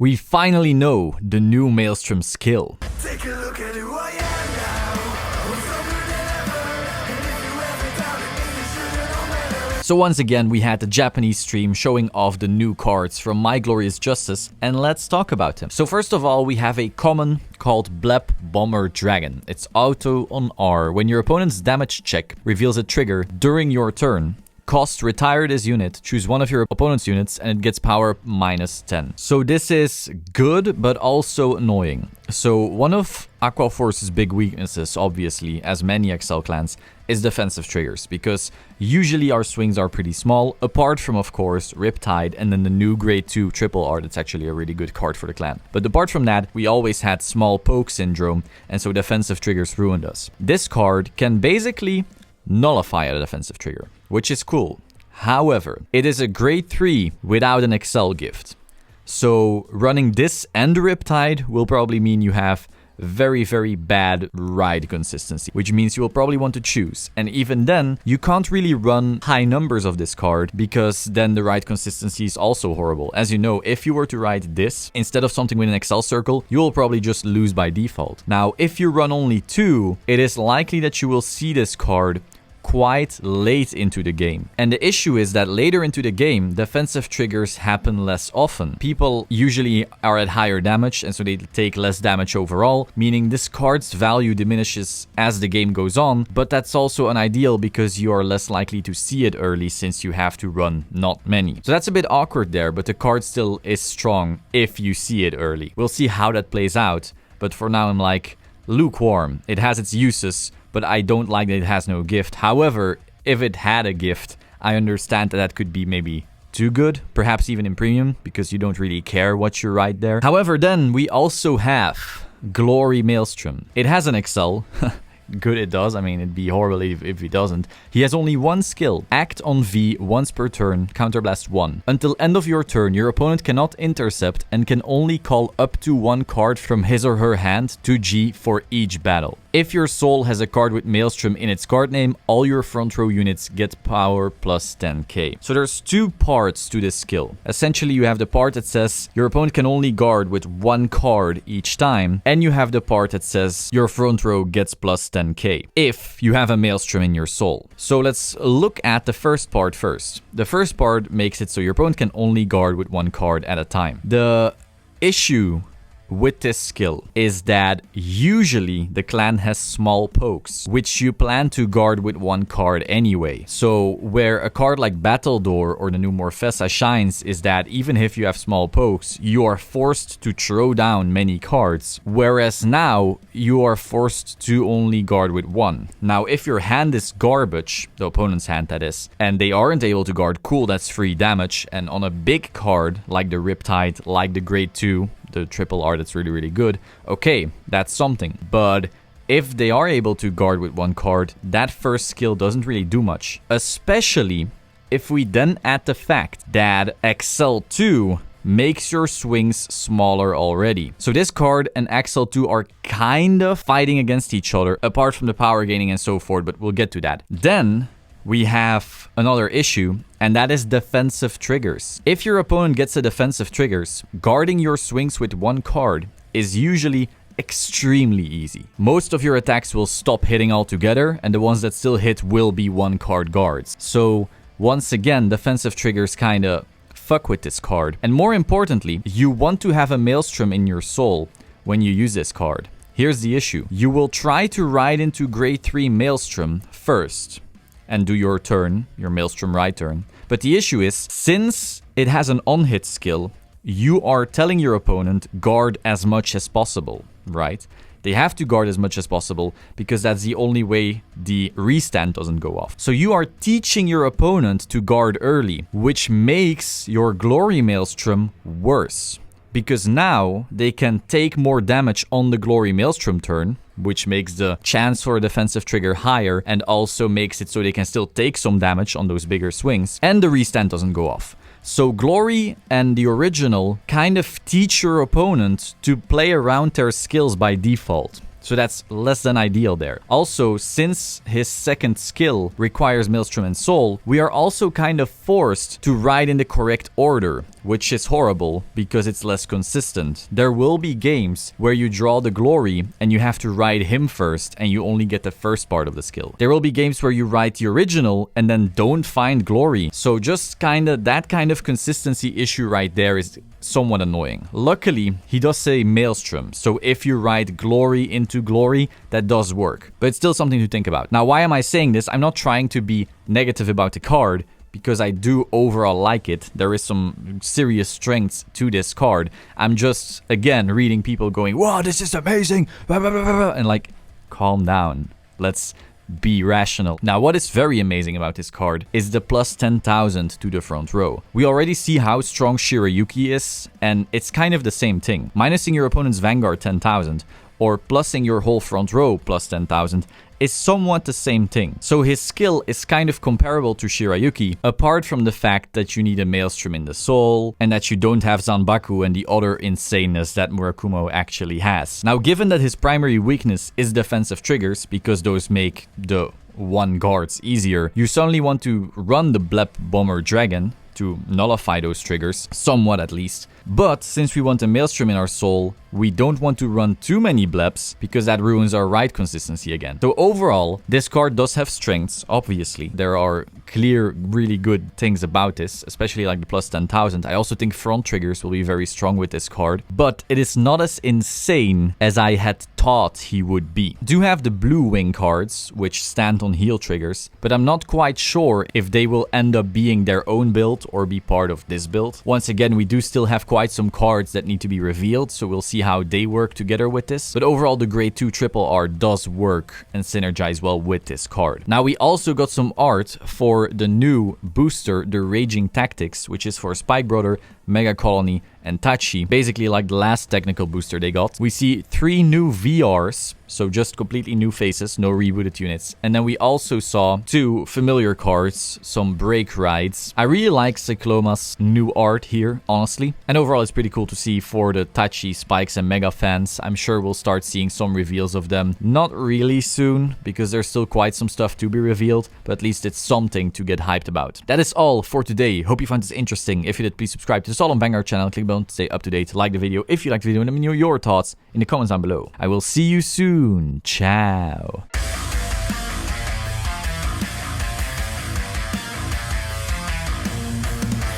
We finally know the new Maelstrom skill. Take a look at who I am now. I'm stronger than ever. And if you ever doubt it, then you should know better. So once again, we had the Japanese stream showing off the new cards from My Glorious Justice, and let's talk about them. So first of all, we have a common called Blep Bomber Dragon. It's auto on R. When your opponent's damage check reveals a trigger during your turn, retire this unit, choose one of your opponent's units, and it gets power -10. So this is good, but also annoying. So one of Aqua Force's big weaknesses, obviously, as many XL clans, is defensive triggers, because usually our swings are pretty small, apart from, of course, Riptide and then the new Grade 2 Triple R. That's actually a really good card for the clan. But apart from that, we always had small poke syndrome, and so defensive triggers ruined us. This card can basically nullify a defensive trigger, which is cool. However, it is a grade 3 without an XL gift. So running this and Riptide will probably mean you have very, very bad ride consistency, which means you will probably want to choose. And even then, you can't really run high numbers of this card, because then the ride consistency is also horrible. As you know, if you were to ride this instead of something with an XL circle, you will probably just lose by default. Now, if you run only 2, it is likely that you will see this card quite late into the game. And the issue is that later into the game, defensive triggers happen less often. People usually are at higher damage, and so they take less damage overall, meaning this card's value diminishes as the game goes on, but that's also unideal because you are less likely to see it early since you have to run not many. So that's a bit awkward there, but the card still is strong if you see it early. We'll see how that plays out, but for now I'm like, lukewarm. It has its uses, but I don't like that it has no gift. However, if it had a gift, I understand that that could be maybe too good, perhaps even in premium, because you don't really care what you write there. However, then we also have Glory Maelstrom. It has an XL. Good it does. I mean, it'd be horrible if it doesn't. He has only one skill. Act on V once per turn, counterblast 1. Until end of your turn, your opponent cannot intercept and can only call up to 1 card from his or her hand to G for each battle. If your soul has a card with Maelstrom in its card name, all your front row units get power plus 10k. So there's 2 parts to this skill. Essentially, you have the part that says your opponent can only guard with 1 card each time, and you have the part that says your front row gets plus 10k if you have a Maelstrom in your soul. So let's look at the first part first. The first part makes it so your opponent can only guard with 1 card at a time. The issue with this skill is that usually the clan has small pokes, which you plan to guard with 1 card anyway. So where a card like Battledore or the new Morfessa shines is that even if you have small pokes, you are forced to throw down many cards, whereas now you are forced to only guard with 1. Now, if your hand is garbage, the opponent's hand that is, and they aren't able to guard, cool, that's free damage. And on a big card like the Riptide, like the Grade 2, the Triple R that's really, really good, okay, that's something. But if they are able to guard with 1 card, that first skill doesn't really do much. Especially if we then add the fact that XL2 makes your swings smaller already. So this card and XL2 are kind of fighting against each other, apart from the power gaining and so forth, but we'll get to that. Then we have another issue, and that is defensive triggers. If your opponent gets a defensive triggers, guarding your swings with 1 card is usually extremely easy. Most of your attacks will stop hitting altogether, and the ones that still hit will be 1 card guards. So once again, defensive triggers kinda fuck with this card. And more importantly, you want to have a Maelstrom in your soul when you use this card. Here's the issue. You will try to ride into Grade 3 Maelstrom first and do your turn, your Maelstrom ride turn. But the issue is, since it has an on-hit skill, you are telling your opponent guard as much as possible, right? They have to guard as much as possible because that's the only way the restand doesn't go off. So you are teaching your opponent to guard early, which makes your Glory Maelstrom worse. Because now they can take more damage on the Glory Maelstrom turn, which makes the chance for a defensive trigger higher and also makes it so they can still take some damage on those bigger swings, and the restand doesn't go off. So Glory and the original kind of teach your opponent to play around their skills by default. So that's less than ideal there. Also, since his second skill requires Maelstrom and Soul, we are also kind of forced to ride in the correct order. which is horrible because it's less consistent. There will be games where you draw the glory and you have to ride him first and you only get the first part of the skill. There will be games where you ride the original and then don't find glory. So just that kind of consistency issue right there is somewhat annoying. Luckily, he does say Maelstrom, so if you ride glory into glory, that does work. But it's still something to think about. Now, why am I saying this? I'm not trying to be negative about the card, because I do overall like it. There is some serious strengths to this card. I'm just, again, reading people going, wow, this is amazing, and like, calm down. Let's be rational. Now, what is very amazing about this card is the plus 10,000 to the front row. We already see how strong Shirayuki is, and it's kind of the same thing. Minusing your opponent's Vanguard 10,000, or plussing your whole front row plus 10,000, is somewhat the same thing. So his skill is kind of comparable to Shirayuki, apart from the fact that you need a Maelstrom in the soul, and that you don't have Zanbaku and the other insaneness that Murakumo actually has. Now, given that his primary weakness is defensive triggers, because those make the one guards easier, you suddenly want to run the Blep Bomber Dragon to nullify those triggers, somewhat at least. But since we want a Maelstrom in our soul, we don't want to run too many bleps, because that ruins our ride consistency again. So overall, this card does have strengths, obviously. There are clear, really good things about this, especially like the plus 10,000. I also think front triggers will be very strong with this card, but it is not as insane as I had thought he would be. Do have the blue wing cards, which stand on heal triggers, but I'm not quite sure if they will end up being their own build or be part of this build. Once again, we do still have quite some cards that need to be revealed, so we'll see how they work together with this. But overall, the grade 2 triple R does work and synergize well with this card. Now, we also got some art for the new booster, the Raging Tactics, which is for Spike Brother, Mega Colony, and Tachi, basically like the last technical booster they got. We see 3 new VRs, so just completely new faces, no rebooted units. And then we also saw 2 familiar cards, some break rides. I really like Cycloma's new art here, honestly. And overall, it's pretty cool to see for the Tachi, Spikes, and Mega fans. I'm sure we'll start seeing some reveals of them. Not really soon, because there's still quite some stuff to be revealed, but at least it's something to get hyped about. That is all for today. Hope you found this interesting. If you did, please subscribe to the Solemn Vanguard channel, click the bell to stay up to date, like the video if you liked the video, and let me know your thoughts in the comments down below. I will see you soon. Ciao.